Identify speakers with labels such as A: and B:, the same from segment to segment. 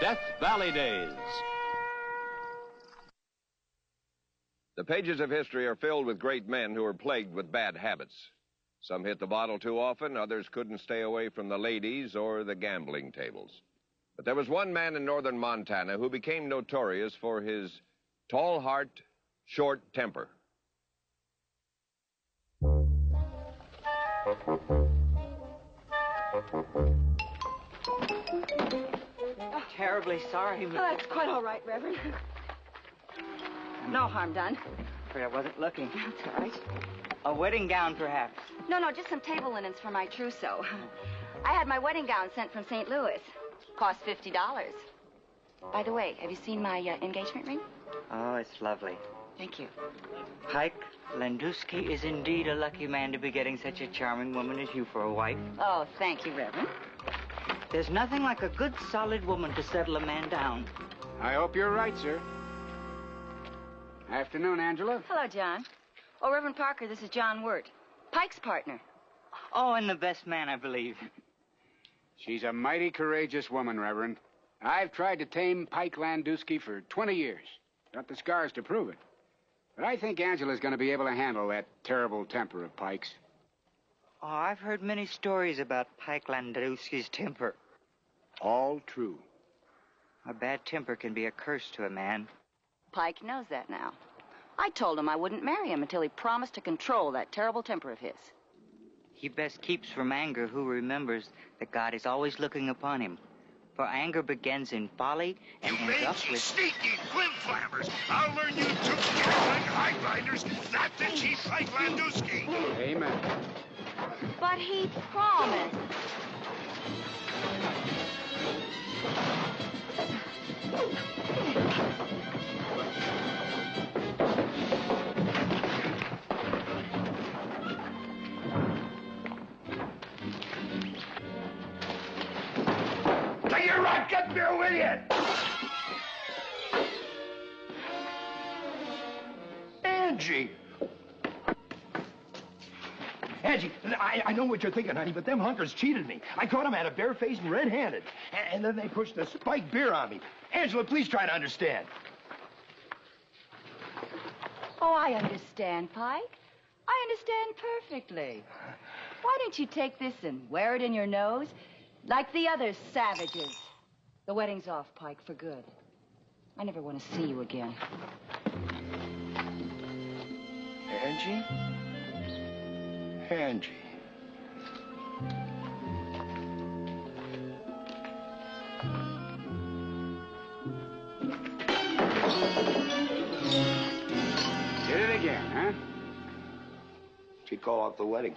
A: Death Valley Days.
B: The pages of history are filled with great men who are plagued with bad habits. Some hit the bottle too often, others couldn't stay away from the ladies or the gambling tables. But there was one man in northern Montana who became notorious for his tall heart, short temper.
C: Terribly sorry,
D: Oh, that's quite all right, Reverend. No harm done.
C: Afraid I wasn't looking.
D: That's all right.
C: A wedding gown, perhaps.
D: No, just some table linens for my trousseau. I had my wedding gown sent from St. Louis. Cost $50. By the way, have you seen my engagement ring?
C: Oh, it's lovely.
D: Thank you.
C: Pike Landowski is indeed a lucky man to be getting such a charming woman as you for a wife.
D: Oh, thank you, Reverend.
C: There's nothing like a good, solid woman to settle a man down.
E: I hope you're right, sir. Afternoon, Angela.
D: Hello, John. Oh, Reverend Parker, this is John Wirt, Pike's partner.
C: Oh, and the best man, I believe.
E: She's a mighty courageous woman, Reverend. I've tried to tame Pike Landowski for 20 years. Got the scars to prove it. But I think Angela's going to be able to handle that terrible temper of Pike's.
C: Oh, I've heard many stories about Pike Landowski's temper.
E: All true.
C: A bad temper can be a curse to a man.
D: Pike knows that now. I told him I wouldn't marry him until he promised to control that terrible temper of his.
C: He best keeps from anger who remembers that God is always looking upon him. For anger begins in folly and ends up with...
F: sneaky flim-flammers! I'll learn you two-like highlighters not to cheat Pike Landowski!
E: Amen.
D: But he promised.
F: Take your rocket beer with you!
G: Angie! Angie, I know what you're thinking, honey, but them hunkers cheated me. I caught them at a bare face and red-handed. And then they pushed the spiked beer on me. Angela, please try to understand.
D: Oh, I understand, Pike. I understand perfectly. Why don't you take this and wear it in your nose like the other savages? The wedding's off, Pike, for good. I never want to see you again.
G: Angie? Angie.
E: Did it again, huh?
G: She'd call off the wedding.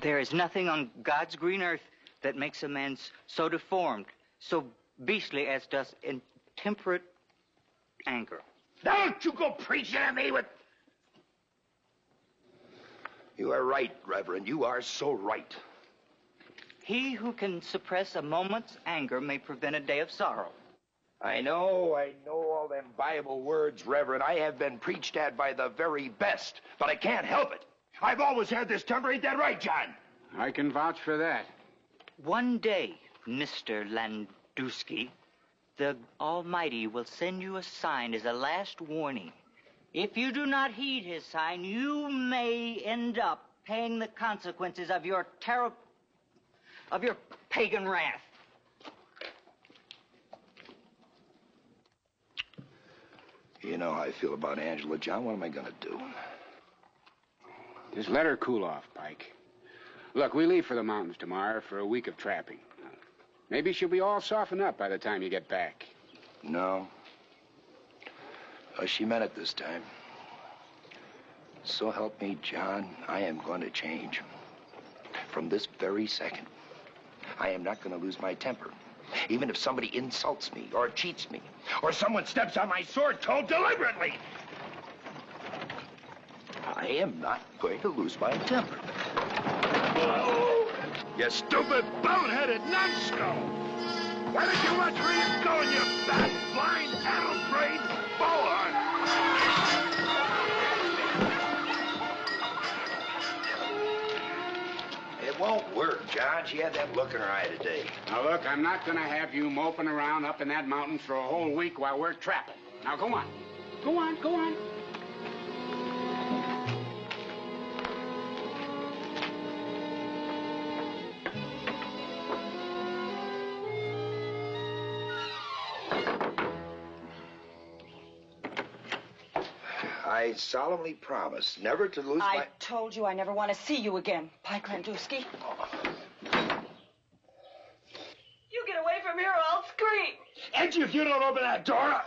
C: There is nothing on God's green earth that makes a man so deformed, so beastly as does intemperate anger.
G: Don't you go preaching at me with... You are right, Reverend. You are so right.
C: He who can suppress a moment's anger may prevent a day of sorrow.
G: I know all them Bible words, Reverend. I have been preached at by the very best, but I can't help it. I've always had this temper. Ain't that right, John?
E: I can vouch for that.
C: One day, Mr. Landowski, the Almighty will send you a sign as a last warning. If you do not heed his sign, you may end up paying the consequences of your pagan wrath.
G: You know how I feel about Angela, John. What am I going to do?
E: Just let her cool off, Pike. Look, we leave for the mountains tomorrow for a week of trapping. Maybe she'll be all softened up by the time you get back.
G: No. She meant it this time. So help me, John, I am going to change. From this very second, I am not going to lose my temper. Even if somebody insults me or cheats me or someone steps on my sword toe deliberately. I am not going to lose my temper.
F: Oh, you stupid, bone-headed numbskull! Why don't you watch where you're going, you fat, blind, addle-brained bullhorn?
G: It won't work, John. she had that look in her eye today.
E: Now, look, I'm not going to have you moping around up in that mountain for a whole week while we're trapping. Now, go on. Go on, go on.
G: I solemnly promise never to lose
A: I told you I never want to see you again, Pike Landowski. You get away from here or I'll scream.
F: Angie, if you don't open that door...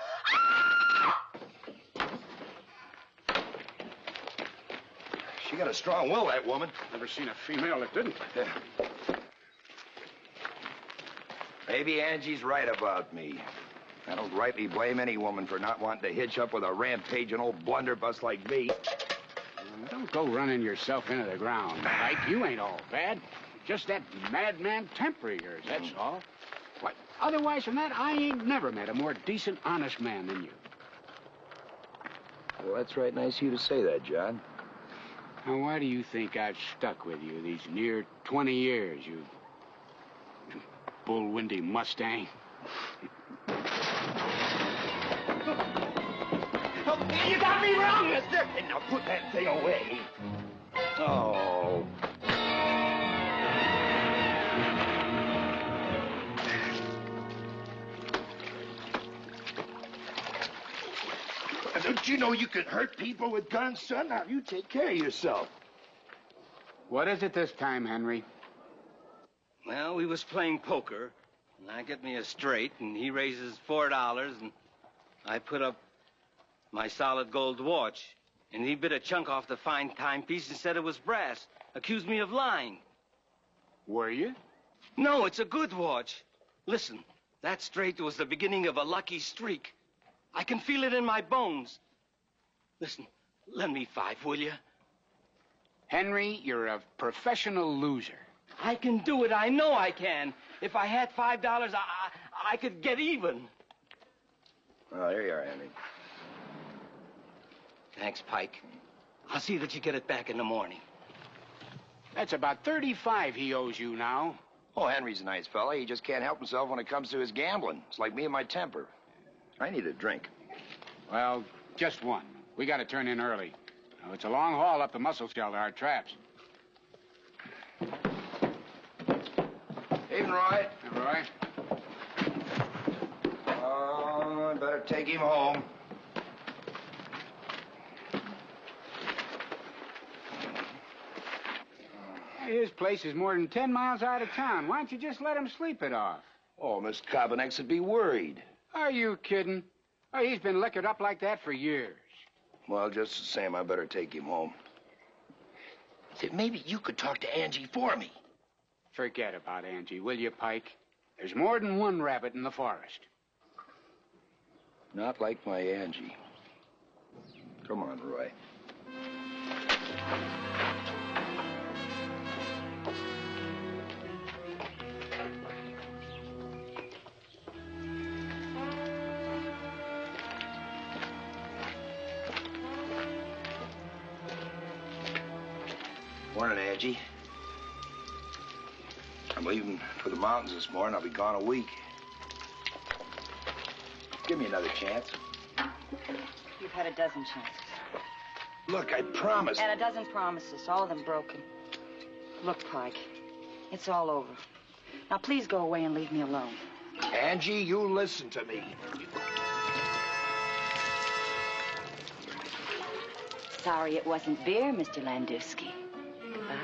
G: She got a strong will, that woman.
E: Never seen a female that didn't.
G: Yeah. Maybe Angie's right about me. I don't rightly blame any woman for not wanting to hitch up with a rampaging old blunderbuss like me.
E: Don't go running yourself into the ground, Mike. You ain't all bad. Just that madman temper of yours, that's all. What? Otherwise than that, I ain't never met a more decent, honest man than you.
G: Well, that's right nice of you to say that, John.
E: Now, why do you think I've stuck with you these near 20 years, you bull-windy Mustang?
G: You got me wrong, mister! And now put that thing away. Oh. Don't you know you can hurt people with guns, son? Now, you take care of yourself.
E: What is it this time, Henry?
H: Well, we was playing poker, and I get me a straight, and he raises $4, and I put up my solid gold watch, and he bit a chunk off the fine timepiece and said it was brass. Accused me of lying.
E: Were you?
H: No, it's a good watch. Listen, that straight was the beginning of a lucky streak. I can feel it in my bones. Listen, lend me 5, will you?
E: Henry, you're a professional loser.
H: I can do it. I know I can. If I had $5, I could get even.
G: Well, here you are, Henry.
H: Thanks, Pike. I'll see that you get it back in the morning.
E: That's about 35 he owes you now.
G: Oh, Henry's a nice fella. He just can't help himself when it comes to his gambling. It's like me and my temper. I need a drink.
E: Well, just one. We got to turn in early. Now, it's a long haul up the mussel shell to our traps.
G: Evening, Roy.
E: Hey, Roy.
G: Oh, I better take him home.
E: His place is more than 10 miles out of town. Why don't you just let him sleep it off?
G: Oh, Miss Cobbinecks would be worried.
E: Are you kidding? Oh, he's been liquored up like that for years.
G: Well, just the same, I better take him home. Say, maybe you could talk to Angie for me.
E: Forget about Angie, will you, Pike? There's more than one rabbit in the forest.
G: Not like my Angie. Come on, Roy. Morning, Angie. I'm leaving for the mountains this morning. I'll be gone a week. Give me another chance.
A: You've had a dozen chances.
G: Look, I promise.
A: And a dozen promises, all of them broken. Look, Pike, it's all over. Now, please go away and leave me alone.
G: Angie, you listen to me.
D: Sorry it wasn't beer, Mr. Landowski. Goodbye.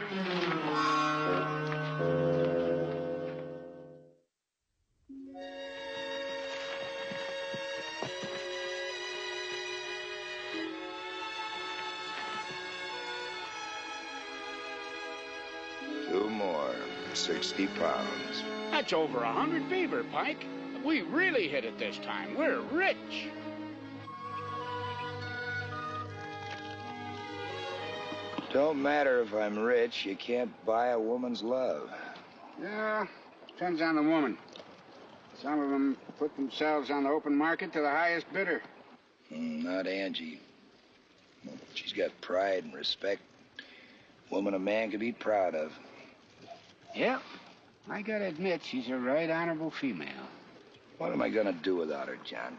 G: Two more. 60 pounds.
E: That's over 100 beaver, Pike. We really hit it this time. We're rich.
G: Don't matter if I'm rich. You can't buy a woman's love.
E: Yeah, depends on the woman. Some of them put themselves on the open market to the highest bidder.
G: Not Angie. She's got pride and respect. Woman a man could be proud of.
E: Yeah, I gotta admit, she's a right honorable female.
G: What am I gonna do without her, John?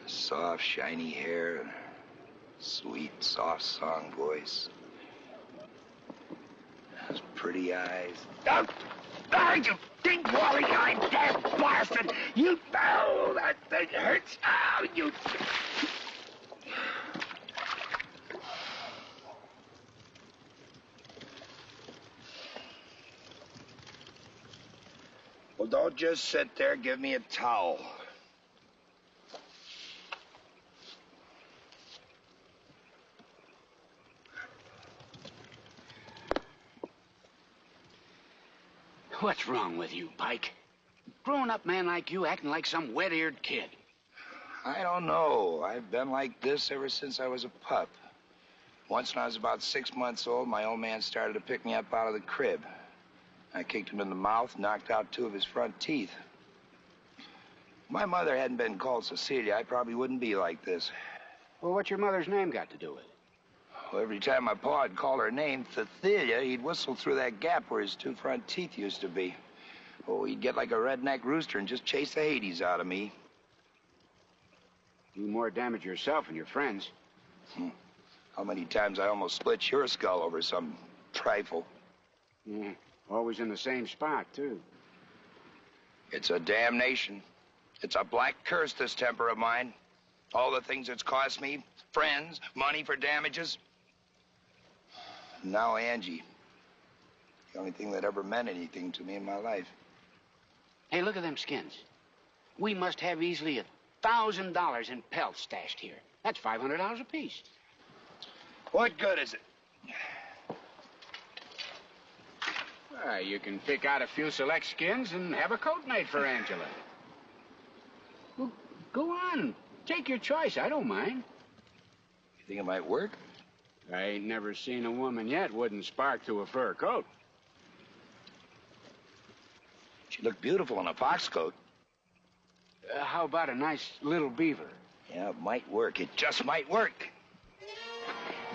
G: Soft, shiny hair, sweet, soft song voice. Those pretty eyes. Oh, you dink-wally-eyed damn bastard! You... Oh, that thing hurts! Oh, you... Well, don't just sit there. Give me a towel.
E: What's wrong with you, Pike? Grown-up man like you acting like some wet-eared kid.
G: I don't know. I've been like this ever since I was a pup. Once when I was about 6 months old, my old man started to pick me up out of the crib. I kicked him in the mouth, knocked out 2 of his front teeth. If my mother hadn't been called Cecilia, I probably wouldn't be like this.
E: Well, what's your mother's name got to do with it?
G: Well, every time my pa would call her name, Cecilia, he'd whistle through that gap where his 2 front teeth used to be. Oh, he'd get like a redneck rooster and just chase the Hades out of me.
E: You more damage yourself and your friends.
G: How many times I almost split your skull over some trifle.
E: Yeah, always in the same spot, too.
G: It's a damnation. It's a black curse, this temper of mine. All the things it's cost me, friends, money for damages. Now Angie. The only thing that ever meant anything to me in my life.
E: Hey, look at them skins. We must have easily $1,000 in pelts stashed here. That's $500 apiece.
G: What good is it?
E: Why, you can pick out a few select skins and have a coat made for Angela. Well, go on. Take your choice. I don't mind.
G: You think it might work?
E: I ain't never seen a woman yet wouldn't spark to a fur coat.
G: She looked beautiful in a fox coat.
E: How about a nice little beaver?
G: Yeah, it might work. It just might work.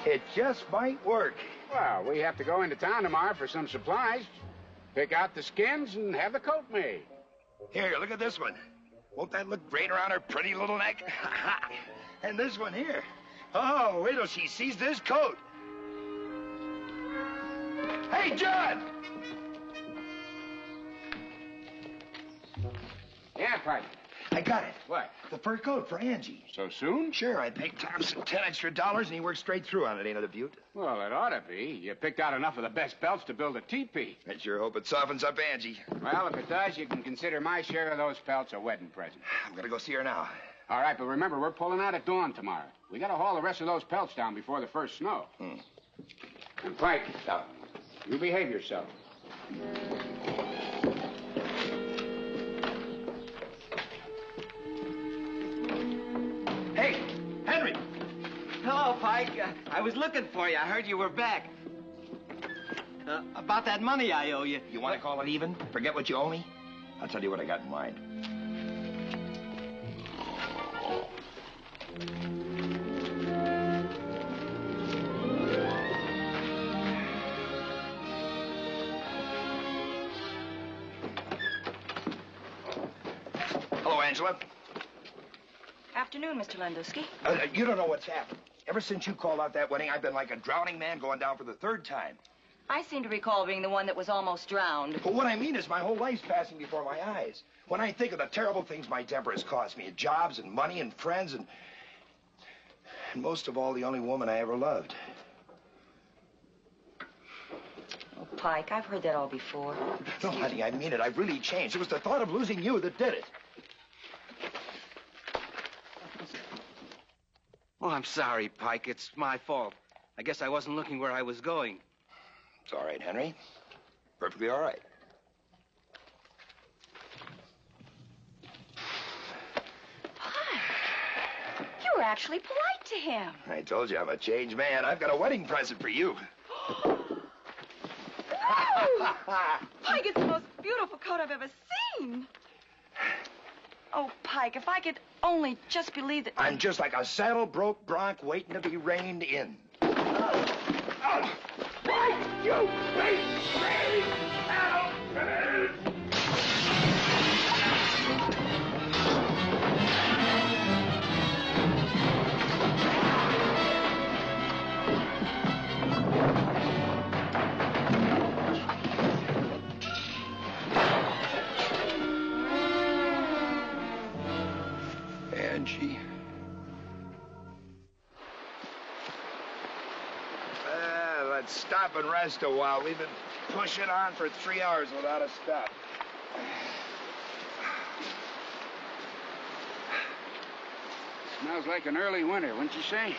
G: It just might work.
E: Well, we have to go into town tomorrow for some supplies. Pick out the skins and have the coat made.
G: Here, look at this one. Won't that look great around her pretty little neck? And this one here. Oh, wait till she sees this coat. Hey, John!
E: Yeah, Pike.
G: I got it.
E: What?
G: The fur coat for Angie.
E: So soon?
G: Sure, I paid Thompson $10 extra, and he worked straight through on it. Ain't it a beaut?
E: Well, it ought to be. You picked out enough of the best belts to build a teepee.
G: I sure hope it softens up Angie.
E: Well, if it does, you can consider my share of those pelts a wedding present.
G: I'm gonna go see her now.
E: All right, but remember, we're pulling out at dawn tomorrow. We gotta haul the rest of those pelts down before the first snow. And Pike, you behave yourself.
G: Hey, Henry!
H: Hello, Pike. I was looking for you. I heard you were back. About that money I owe you.
G: You want to call it even? Forget what you owe me? I'll tell you what I got in mind. Hello, Angela.
A: Afternoon, Mr. Landowski.
G: You don't know what's happened. Ever since you called out that wedding, I've been like a drowning man going down for the 3rd time.
A: I seem to recall being the one that was almost drowned.
G: But what I mean is my whole life's passing before my eyes. When I think of the terrible things my temper has cost me, jobs and money and friends and most of all, the only woman I ever loved.
A: Oh, Pike, I've heard that all before.
G: No, honey, I mean it. I've really changed. It was the thought of losing you that did it.
H: Oh, I'm sorry, Pike. It's my fault. I guess I wasn't looking where I was going.
G: It's all right, Henry. Perfectly all right.
A: Pike, you were actually polite to him.
G: I told you I'm a changed man. I've got a wedding present for you.
A: Pike, it's the most beautiful coat I've ever seen. Oh, Pike, if I could only just believe that...
G: I'm just like a saddle-broke bronc waiting to be reined in. Why, you big, crazy saddle Angie. Let's stop and rest a while. We've been pushing on for 3 hours without a stop.
E: Smells like an early winter, wouldn't you say?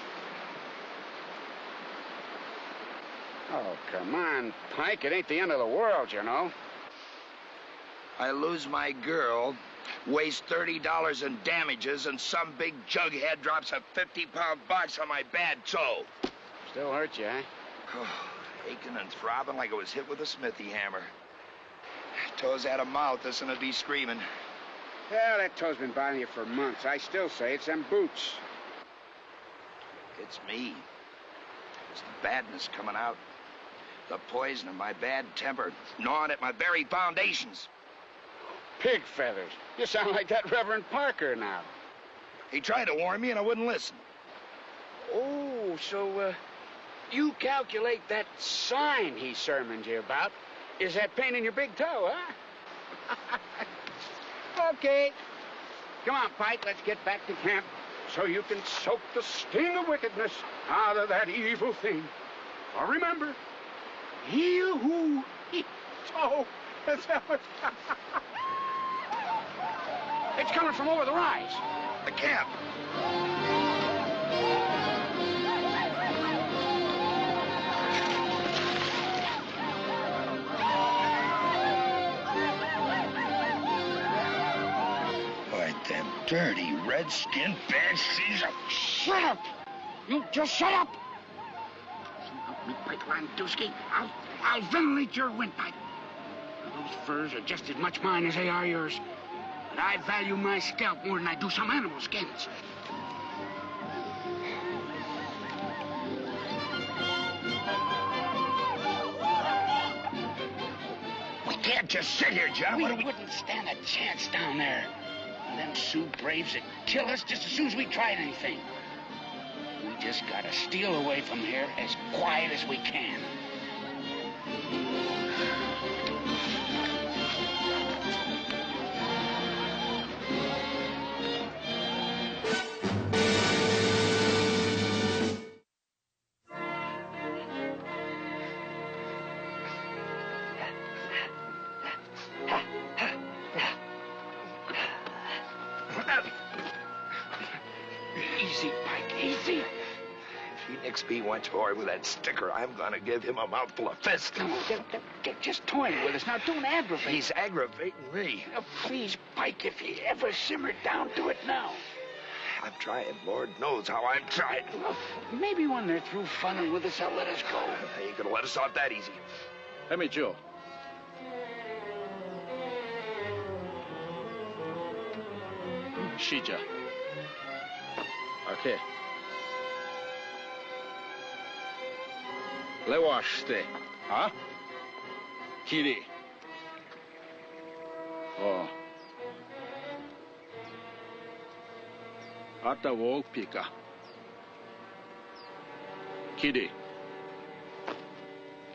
E: Oh, come on, Pike. It ain't the end of the world, you know.
G: I lose my girl, waste $30 in damages, and some big jughead drops a 50-pound box on my bad toe.
E: Still hurt you, eh?
G: Aching and throbbing like it was hit with a smithy hammer. Toe's out of mouth, this and it'd be screaming.
E: Yeah, that toe's been bothering you for months. I still say it's them boots.
G: It's me. It's the badness coming out. The poison of my bad temper, gnawing at my very foundations.
E: Pig feathers. You sound like that Reverend Parker now.
G: He tried to warn me and I wouldn't listen.
E: Oh, so, you calculate that sign he sermoned you about is that pain in your big toe, huh? Okay. Come on, Pike, let's get back to camp so you can soak the sting of wickedness out of that evil thing. Or remember, he who eats toe is It's coming from over the rise.
G: The camp. Them dirty, red-skinned banshees of...
E: Shut up! You just shut up! So help me, Pike Landowski, I'll ventilate your windpipe. Now, those furs are just as much mine as they are yours. But I value my scalp more than I do some animal skins.
G: We can't just sit here, John.
E: We wouldn't stand a chance down there. Them Sioux braves would kill us just as soon as we tried anything. We just gotta steal away from here as quiet as we can. Easy, Pike, easy.
G: If he nicks me once more with that sticker, I'm gonna give him a mouthful of fist.
E: Come on, get just toying with us. Now, don't aggravate.
G: He's aggravating me.
E: Now, please, Pike, if you ever simmer down to it now.
G: I'm trying. Lord knows how I'm trying.
E: Well, maybe when they're through funning with us, they'll let us go.
G: They ain't gonna let us off that easy.
I: Let me, Joe. Shija. Okay. Lewaste. Huh? Kiri. Oh. Ata wo pika. Kiri.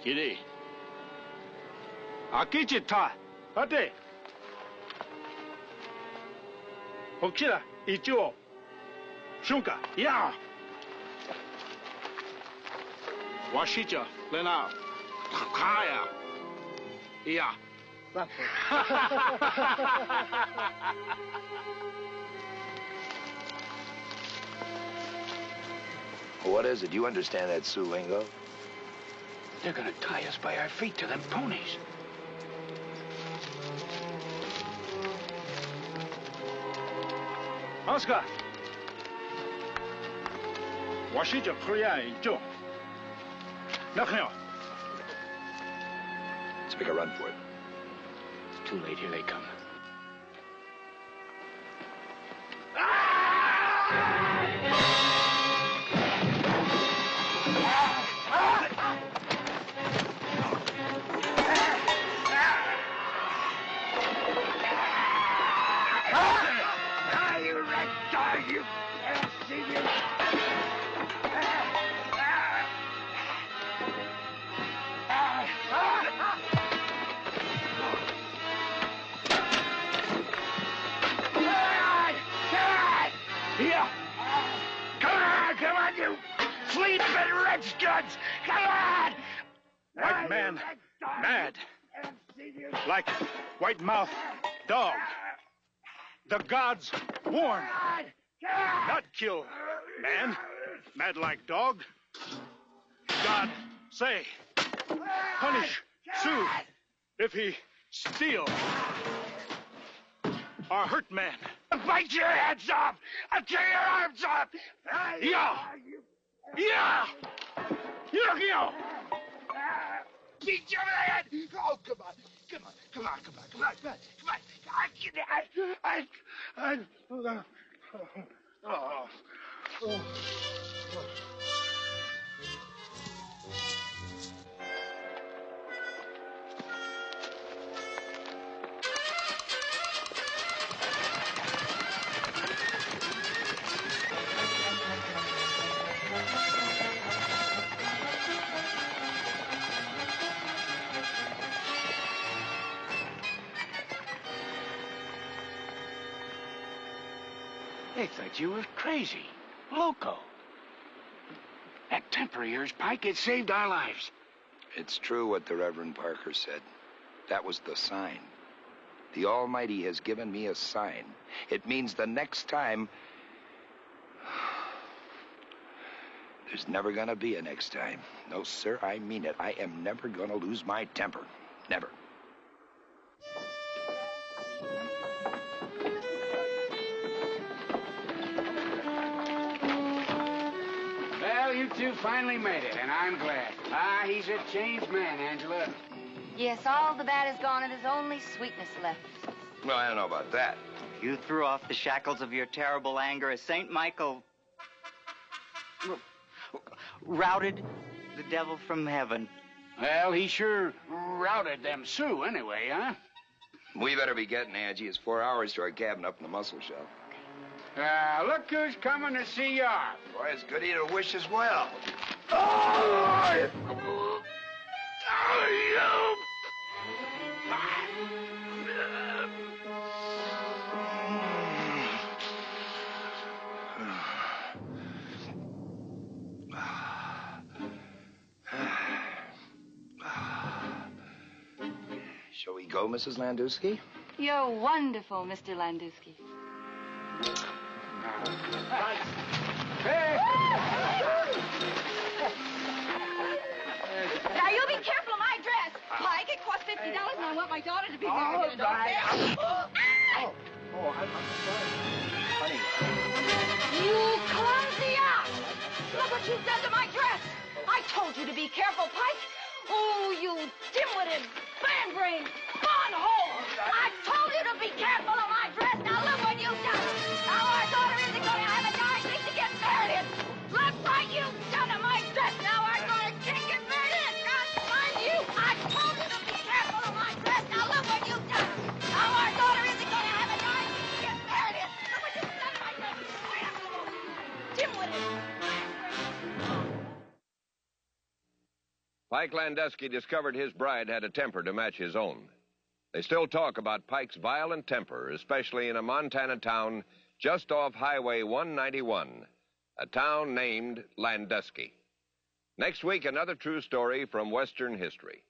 I: Kiri. Akichita. Ate. Hokira. Ichiwo. Shunka. Yeah. Washija. Lena. Kaya. Yeah.
G: What is it? Do you understand that Sioux lingo?
E: They're gonna tie us by our feet to them ponies.
I: Oscar. Washija Korea Joe. Nothing.
G: Let's make a run for it.
E: It's too late. Here they come.
F: sleeping redskins! Come on!
I: White man, mad. Like white mouth, dog. The gods warn. Not kill man, mad like dog. God say, punish Sioux if he steal or hurt man.
F: Bite your heads off! I'll tear your arms off!
I: Yeah! Yeah!
F: You! Beat your head! Oh, come on! Come on! Come on! Come on! Come on! Come on! Come on!
E: They thought you were crazy. Loco. That temper of yours, Pike, it saved our lives.
G: It's true what the Reverend Parker said. That was the sign. The Almighty has given me a sign. It means the next time... There's never gonna be a next time. No, sir, I mean it. I am never gonna lose my temper. Never.
E: Well, you two finally made it, and I'm glad. Ah, he's a changed man, Angela.
D: Yes, all the bad is gone, and there's only sweetness left.
G: Well, I don't know about that.
C: You threw off the shackles of your terrible anger as St. Michael routed the devil from heaven.
E: Well, he sure routed them Sioux anyway, huh?
G: We better be getting, Angie. It's 4 hours to our cabin up in the mussel shell.
E: Look who's coming to see you off.
G: Boy, it's good of you to wish as well.
F: Oh,
G: Shall we go, Mrs. Landowski?
D: You're wonderful, Mr. Landowski.
E: Hey!
A: Now, you be careful of my dress. Pike, it cost $50, and I want my daughter to be married in it, okay?
G: I'm sorry. Honey.
A: You clumsy ass! Look what you've done to my dress! I told you to be careful, Pike! Oh, you dim-witted, band-brained, bond-hole! I told you to be careful of my dress! Now look what you've done! Now our daughter isn't going to have a darn thing to get married in! Look what you've done to my dress! Now our daughter can't get married in! God, mind you! I told you to be careful of my dress! Now look what you've done! Now our daughter isn't going to have a darn thing to get married in! Look what you've done to my dress! Dim-witted!
B: Pike Landowski discovered his bride had a temper to match his own. They still talk about Pike's violent temper, especially in a Montana town just off Highway 191, a town named Landowski. Next week, another true story from Western history.